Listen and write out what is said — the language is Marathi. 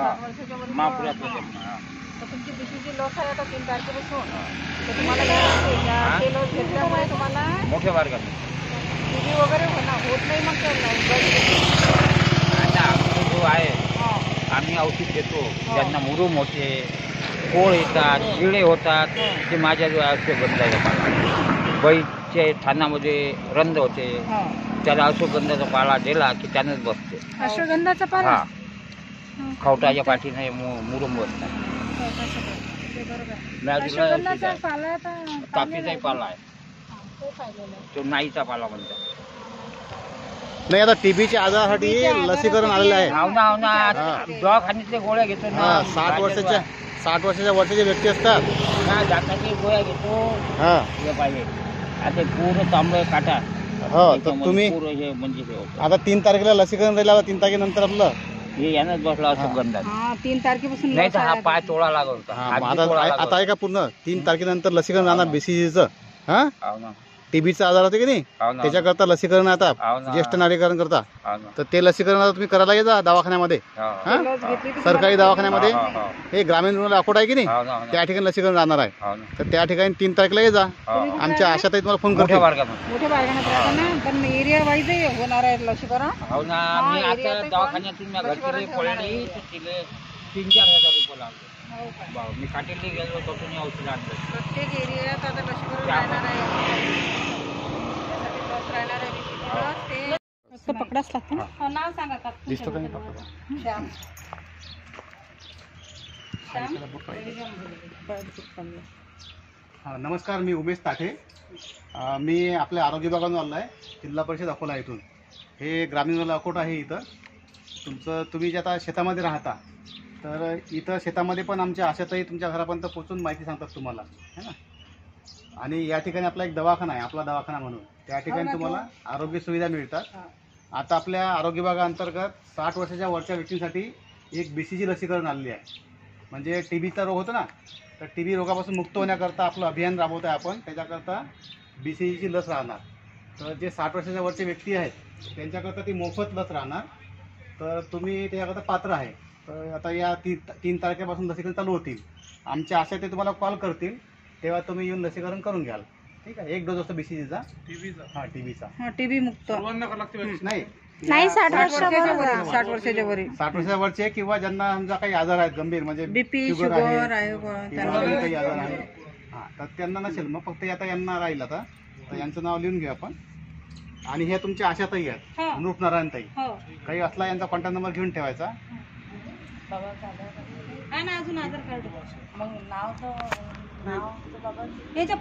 60 वर्षाच्या वर महापुरातला जन्म. तर तुमची बीसीची लस आहे आता 3 तारखेपासून. तर तुम्हाला काय वाटते का ते लस घेतल्यामुळे तुम्हाला मोठ्या मार्गाने टीबी वगैरे होत नाही मग आता आमचा जो आहे आम्ही औषध देतो. ज्यांना मुरूम होते, कोळ येतात, किडे होतात, ते माझ्या जो अश्वगंधाचा पाला, बैलचे थानामध्ये रंध होते, त्याला अश्वगंधाचा पाला दिला की त्यानंच बसते. अश्वगंधाचा पाला हा, खवटाच्या पाठीने मुरूम बसतात. तापीचाही पाला आहे, तो नाईचा पाला म्हणतात. नाही, आता टीबीच्या आजारासाठी लसीकरण आलेलं आहे. हो ना दवाखान्यातल्या गोळ्या घेतो ना. 60 वर्षाच्या वरच्या व्यक्ती असतात ना, दाताची गोळ्या घेतो. हा, हे पाहिजे आता पूर्ण तांबे काटा. हो, तर तुम्ही हे म्हणजे हे होतं. आता 3 तारखेला लसीकरण राहिलं. 3 तारखेनंतर आपलं हे यानंच बसला असं गंधात. 3 तारखेपासून नाही तर हा पाय तोडा लागत होता. आता आहे का पूर्ण 3 तारखेनंतर लसीकरण राहणार बीसीजीचं. हा, हो ना, टीबीचा आजार होते की नाही, हो ना, त्याच्याकरता लसीकरण आता हो ना. ज्येष्ठ नागरिकांना करता. हो ना. तर ते लसीकरण आता तुम्ही करायला येता दवाखान्यामध्ये. हो. हा, सरकारी दवाखान्यामध्ये. हो, हो, हो. हे ग्रामीण रुग्णालय अकोट आहे की नाही, हो ना, हो ना. त्या ठिकाणी लसीकरण राहणार आहे. हो ना. तर त्या ठिकाणी 3 तारखेला ये जा. हो, हो. आमच्या आशाताई तुम्हाला फोन मोठ्या करते. मार्गाने. मोठ्या बाळगाण्यात राहता ना, पण एरिया वाईज होणार आहे लसीकरण. हो ना, मी आता दवाखान्यातून मी घरची पडली तर तिला 3-4 हजार रुपये लागले. हो का? भाऊ, मी काटेली गेलो होतो तुम्ही औषध आणलं. प्रत्येक एरियात आता लसीकरण राहणार आहे. त्यासाठी लस राहणार आहे. लस ते फक्त पकडाच लागतं ना. हो, नाव सांगा का? दिसतो का नाही पकडा? श्याम. हा, नमस्कार, मी उमेश ताठे. मी आपल्या आरोग्य विभागातून आलो आहे, जिल्हा परिषद अकोला इथून. हे ग्रामीण रुग्णालय अकोट आहे इथं. तुम्ही जे आता शेतामध्ये राहता, तर इथं शेतामध्ये पण आमच्या आशाताई तुमच्या घरापर्यंत पोहोचून माहिती सांगतात तुम्हाला, है ना. आणि या ठिकाणी आपला एक दवाखाना आहे, आपला दवाखाना म्हणून. त्या ठिकाणी तुम्हाला आरोग्य सुविधा मिळतात. आता आपल्या आरोग्य विभागाअंतर्गत 60 वर्षाच्या वरच्या व्यक्तींसाठी एक बीसीजी लसीकरण आलेली आहे. म्हणजे टीबीचा रोग होतो ना, तर टीबी रोगापासून मुक्त होण्याकरता आपलं अभियान राबवत आहे आपण. त्याच्याकरता बीसीजीची लस राहणार. तर जे 60 वर्षाच्या वरचे व्यक्ती आहेत त्यांच्याकरता ती मोफत लस राहणार. तर तुम्ही त्याच्याकरता पात्र आहे. तर आता या 3 तारखेपासून लसीकरण चालू होतील. आमच्या आशा ते तुम्हाला कॉल करतील, तेव्हा तुम्ही येऊन लसीकरण करून घ्याल. ठीक आहे. 1 डोस असतो बीसीजीचा, टीबीचा. हा, टीबीचा. टीबी मुक्त नाही, 60 वर्षाच्या वरील 60 वर्षाच्या वरचे किंवा ज्यांना समजा काही आजार आहेत गंभीर, म्हणजे बीपी शुगर शुगर आहे किंवा काही आजार आहे, हा, तर त्यांना नसेल. मग फक्त आता यांना राहील. आता तर यांचं नाव लिहून घेऊ आपण. आणि हे तुमच्या आशाताई आहेत, नृपनारायण ताई. काही असला यांचा कॉन्टॅक्ट नंबर घेऊन ठेवायचा. अजून आधार कार्ड. मग नाव तर बाबा याच्या